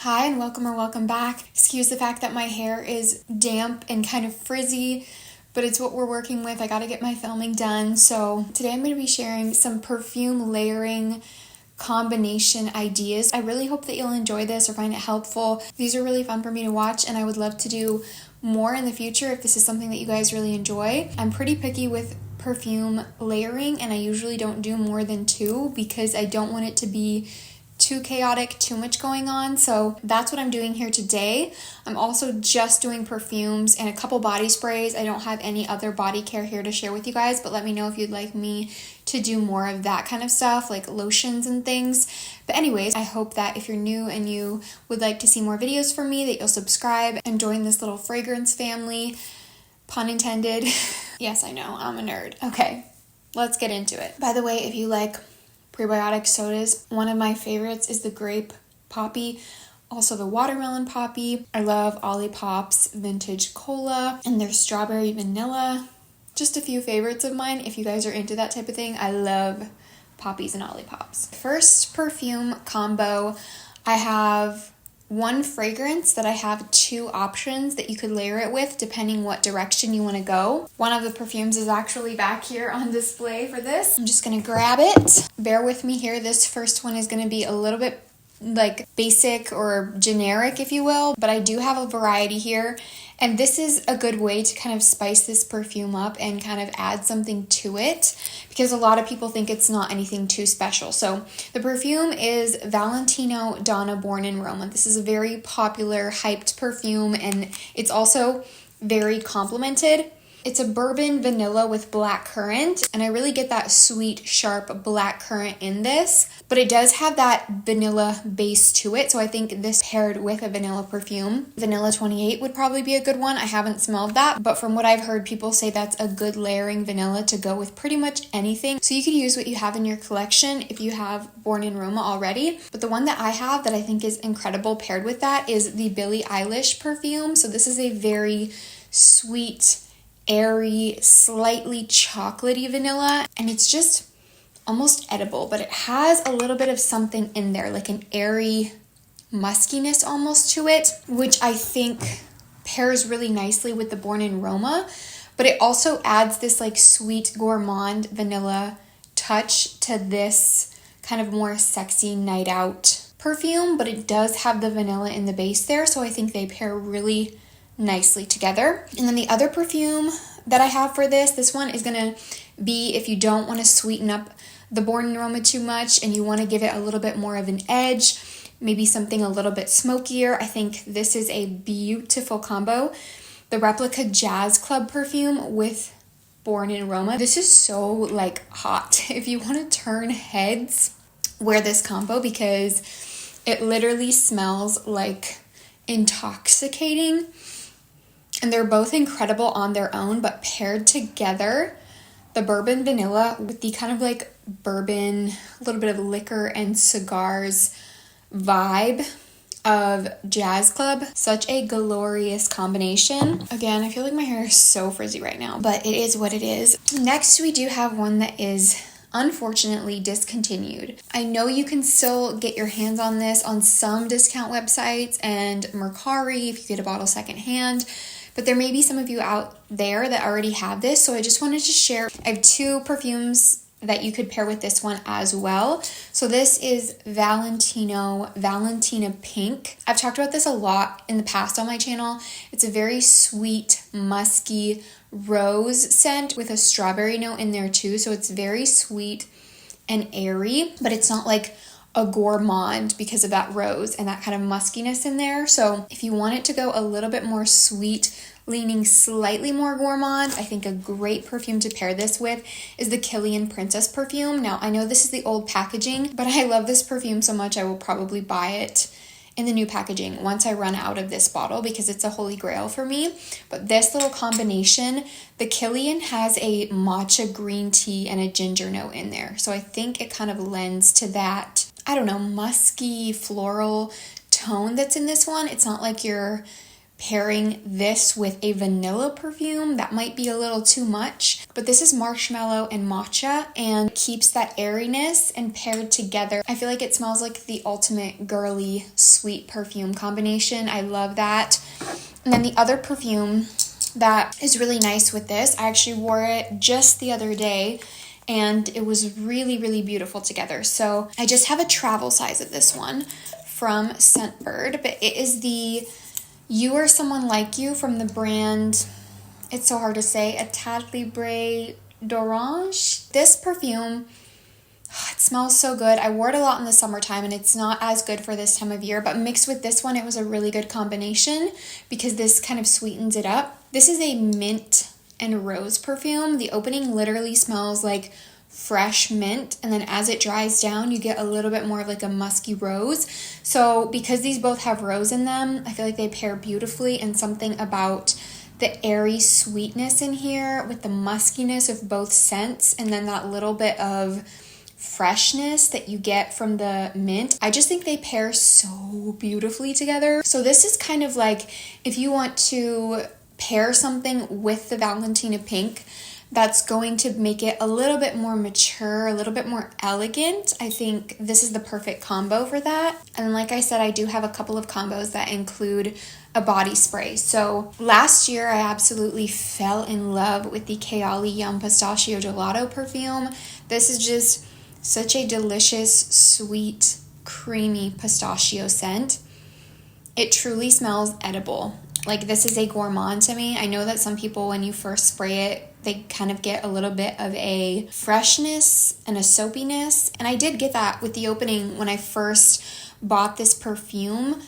Hi and welcome or welcome back. Excuse the fact that my hair is damp and kind of frizzy, but it's what we're working with. I gotta get my filming done. So today I'm going to be sharing some perfume layering combination ideas. I really hope that you'll enjoy this or find it helpful. These are really fun for me to watch and I would love to do more in the future if this is something that you guys really enjoy. I'm pretty picky with perfume layering and I usually don't do more than 2 because I don't want it to be too chaotic, too much going on. So that's what I'm doing here today. I'm also just doing perfumes and a couple body sprays. I don't have any other body care here to share with you guys, but let me know if you'd like me to do more of that kind of stuff, like lotions and things. But anyways, I hope that if you're new and you would like to see more videos from me, that you'll subscribe and join this little fragrance family. Pun intended. Yes, I know, I'm a nerd. Okay, let's get into it. By the way, if you like prebiotic sodas, one of my favorites is the grape poppy, also the watermelon poppy. I love Olipop's vintage cola and their strawberry vanilla. Just a few favorites of mine. If you guys are into that type of thing, I love poppies and Olipops. First perfume combo, I have one fragrance that I have 2 options that you could layer it with depending what direction you want to go. One of the perfumes is actually back here on display for this. I'm just going to grab it. Bear with me here. This first one is going to be a little bit like basic or generic, if you will, but I do have a variety here. And this is a good way to kind of spice this perfume up and kind of add something to it because a lot of people think it's not anything too special. So the perfume is Valentino Donna Born in Roma. This is a very popular, hyped perfume and it's also very complimented. It's a bourbon vanilla with black currant, and I really get that sweet, sharp black currant in this, but it does have that vanilla base to it, so I think this paired with a vanilla perfume. Vanilla 28 would probably be a good one. I haven't smelled that, but from what I've heard, people say that's a good layering vanilla to go with pretty much anything. So you could use what you have in your collection if you have Born in Roma already, but the one that I have that I think is incredible paired with that is the Billie Eilish perfume. So this is a very sweet, airy, slightly chocolatey vanilla, and it's just almost edible, but it has a little bit of something in there, like an airy muskiness almost to it, which I think pairs really nicely with the Born in Roma, but it also adds this like sweet gourmand vanilla touch to this kind of more sexy night out perfume, but it does have the vanilla in the base there, so I think they pair really nicely together. And then the other perfume that I have for this one is gonna be if you don't want to sweeten up the Born in Roma too much and you want to give it a little bit more of an edge, maybe something a little bit smokier. I think this is a beautiful combo. The Replica Jazz Club perfume with Born in Roma. This is so like hot. If you want to turn heads, wear this combo because it literally smells like intoxicating. And they're both incredible on their own, but paired together, the bourbon vanilla with the kind of like bourbon, a little bit of liquor and cigars vibe of Jazz Club. Such a glorious combination. Again, I feel like my hair is so frizzy right now, but it is what it is. Next, we do have one that is unfortunately discontinued. I know you can still get your hands on this on some discount websites and Mercari if you get a bottle secondhand, but there may be some of you out there that already have this, so I just wanted to share. I have 2 perfumes that you could pair with this one as well. So this is Valentina Pink. I've talked about this a lot in the past on my channel. It's a very sweet, musky rose scent with a strawberry note in there too. So it's very sweet and airy, but it's not like a gourmand because of that rose and that kind of muskiness in there. So if you want it to go a little bit more sweet, leaning slightly more gourmand, I think a great perfume to pair this with is the Kilian Princess perfume. Now, I know this is the old packaging, but I love this perfume so much I will probably buy it in the new packaging once I run out of this bottle because it's a holy grail for me. But this little combination, the Kilian has a matcha green tea and a ginger note in there. So I think it kind of lends to that, I don't know, musky floral tone that's in this one. It's not like your pairing this with a vanilla perfume. That might be a little too much, but this is marshmallow and matcha and keeps that airiness, and paired together, I feel like it smells like the ultimate girly sweet perfume combination. I love that. And then the other perfume that is really nice with this, I actually wore it just the other day, and it was really, really beautiful together. So I just have a travel size of this one from Scentbird, but it is the You or Someone Like You from the brand, it's so hard to say, Etat Libre d'Orange. This perfume, it smells so good. I wore it a lot in the summertime, and it's not as good for this time of year, but mixed with this one, it was a really good combination because this kind of sweetens it up. This is a mint and rose perfume. The opening literally smells like fresh mint, and then as it dries down you get a little bit more of like a musky rose. So because these both have rose in them, I feel like they pair beautifully, and something about the airy sweetness in here with the muskiness of both scents, and then that little bit of freshness that you get from the mint, I just think they pair so beautifully together. So this is kind of like if you want to pair something with the Valentina Pink that's going to make it a little bit more mature, a little bit more elegant, I think this is the perfect combo for that. And like I said, I do have a couple of combos that include a body spray. So last year I absolutely fell in love with the Kayali Yum Pistachio Gelato perfume. This is just such a delicious, sweet, creamy pistachio scent. It truly smells edible. Like, this is a gourmand to me. I know that some people, when you first spray it, they kind of get a little bit of a freshness and a soapiness. And I did get that with the opening when I first bought this perfume.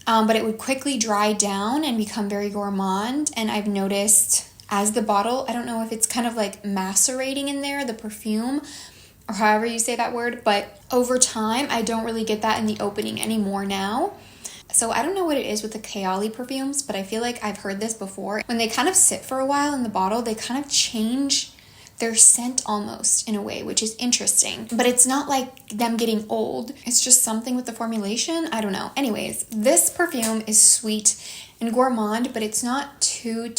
But it would quickly dry down and become very gourmand. And I've noticed as the bottle, I don't know if it's kind of like macerating in there, the perfume, or however you say that word. But over time, I don't really get that in the opening anymore now. So I don't know what it is with the Kayali perfumes, but I feel like I've heard this before. When they kind of sit for a while in the bottle, they kind of change their scent almost in a way, which is interesting. But it's not like them getting old. It's just something with the formulation. I don't know. Anyways, this perfume is sweet and gourmand, but it's not too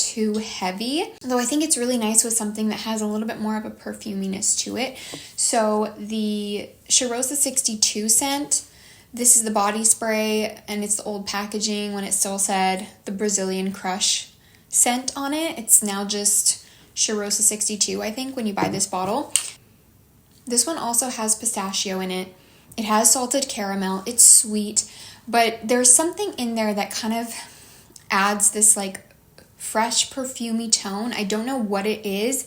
heavy. Though I think it's really nice with something that has a little bit more of a perfuminess to it. So the Cheirosa 62 scent, this is the body spray, and it's the old packaging when it still said the Brazilian Crush scent on it. It's now just Cheirosa 62, I think, when you buy this bottle. This one also has pistachio in it. It has salted caramel. It's sweet, but there's something in there that kind of adds this like fresh perfumey tone. I don't know what it is,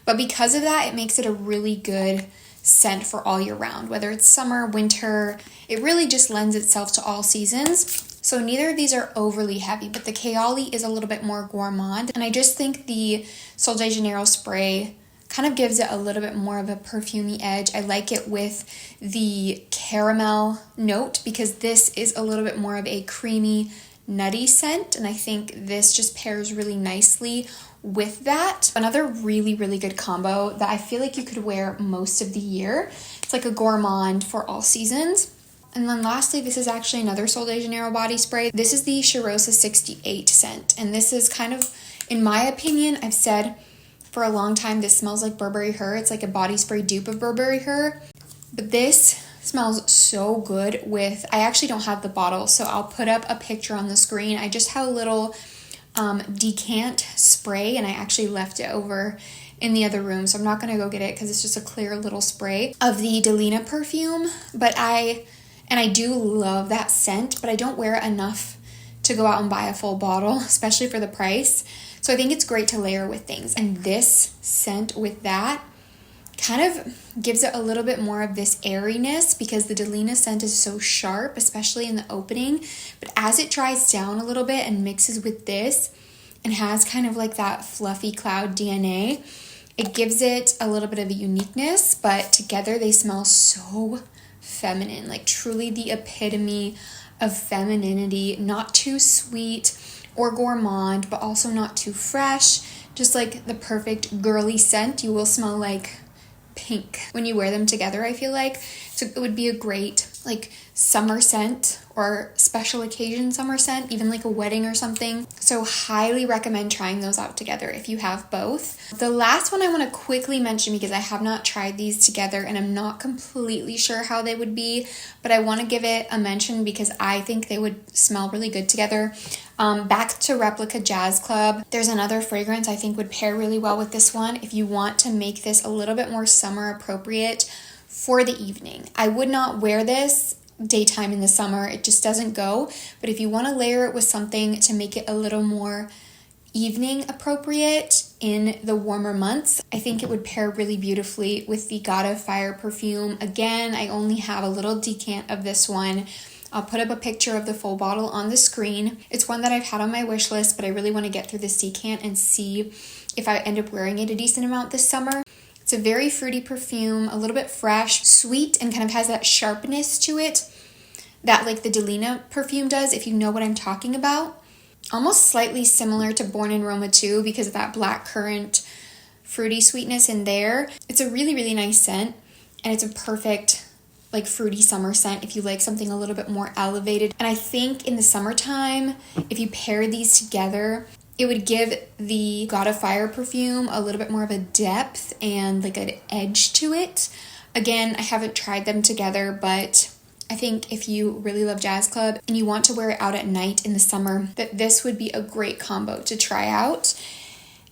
but because of that, it makes it a really good scent for all year round, whether it's summer, winter. It really just lends itself to all seasons. So neither of these are overly heavy, but the Kayali is a little bit more gourmand, and I just think the Sol de Janeiro spray kind of gives it a little bit more of a perfumey edge. I like it with the caramel note because this is a little bit more of a creamy, nutty scent, and I think this just pairs really nicely with that. Another really, really good combo that I feel like you could wear most of the year. It's like a gourmand for all seasons. And then lastly, this is actually another Sol de Janeiro body spray. This is the Cheirosa 68 scent. And this is kind of, in my opinion, I've said for a long time, this smells like Burberry Her. It's like a body spray dupe of Burberry Her. But this smells so good with, I actually don't have the bottle, so I'll put up a picture on the screen. I just have a little decant spray, and I actually left it over in the other room, so I'm not going to go get it because it's just a clear little spray of the Delina perfume. But I do love that scent, but I don't wear it enough to go out and buy a full bottle, especially for the price. So I think it's great to layer with things, and this scent with that kind of gives it a little bit more of this airiness because the Delina scent is so sharp, especially in the opening. But as it dries down a little bit and mixes with this and has kind of like that fluffy cloud DNA, it gives it a little bit of a uniqueness, but together they smell so feminine, like truly the epitome of femininity. Not too sweet or gourmand, but also not too fresh. Just like the perfect girly scent. You will smell like pink when you wear them together, I feel like. So it would be a great like summer scent or special occasion summer scent, even like a wedding or something. So highly recommend trying those out together if you have both. The last one I want to quickly mention, because I have not tried these together and I'm not completely sure how they would be, but I want to give it a mention because I think they would smell really good together. Back to Replica Jazz Club, there's another fragrance I think would pair really well with this one if you want to make this a little bit more summer appropriate for the evening. I would not wear this daytime in the summer, it just doesn't go, but if you want to layer it with something to make it a little more evening appropriate in the warmer months, I think it would pair really beautifully with the God of Fire perfume. Again, I only have a little decant of this one. I'll put up a picture of the full bottle on the screen. It's one that I've had on my wish list, but I really want to get through this decant and see if I end up wearing it a decent amount this summer. It's a very fruity perfume, a little bit fresh, sweet, and kind of has that sharpness to it that like the Delina perfume does, if you know what I'm talking about. Almost slightly similar to Born in Roma 2 because of that blackcurrant fruity sweetness in there. It's a really, really nice scent, and it's a perfect like fruity summer scent if you like something a little bit more elevated. And I think in the summertime, if you pair these together, it would give the God of Fire perfume a little bit more of a depth and like an edge to it. Again, I haven't tried them together, but I think if you really love Jazz Club and you want to wear it out at night in the summer, that this would be a great combo to try out.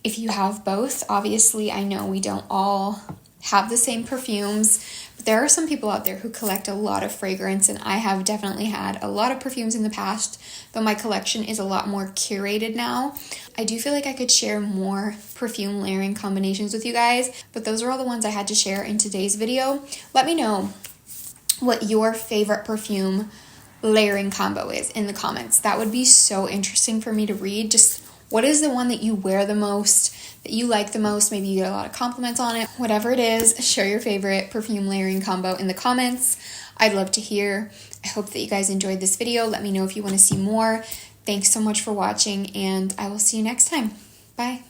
If you have both, obviously I know we don't all have the same perfumes, but there are some people out there who collect a lot of fragrance, and I have definitely had a lot of perfumes in the past, though my collection is a lot more curated now. I do feel like I could share more perfume layering combinations with you guys, but those are all the ones I had to share in today's video. Let me know what your favorite perfume layering combo is in the comments. That would be so interesting for me to read. Just what is the one that you wear the most, that you like the most? Maybe you get a lot of compliments on it. Whatever it is, share your favorite perfume layering combo in the comments. I'd love to hear. I hope that you guys enjoyed this video. Let me know if you want to see more. Thanks so much for watching, and I will see you next time. Bye.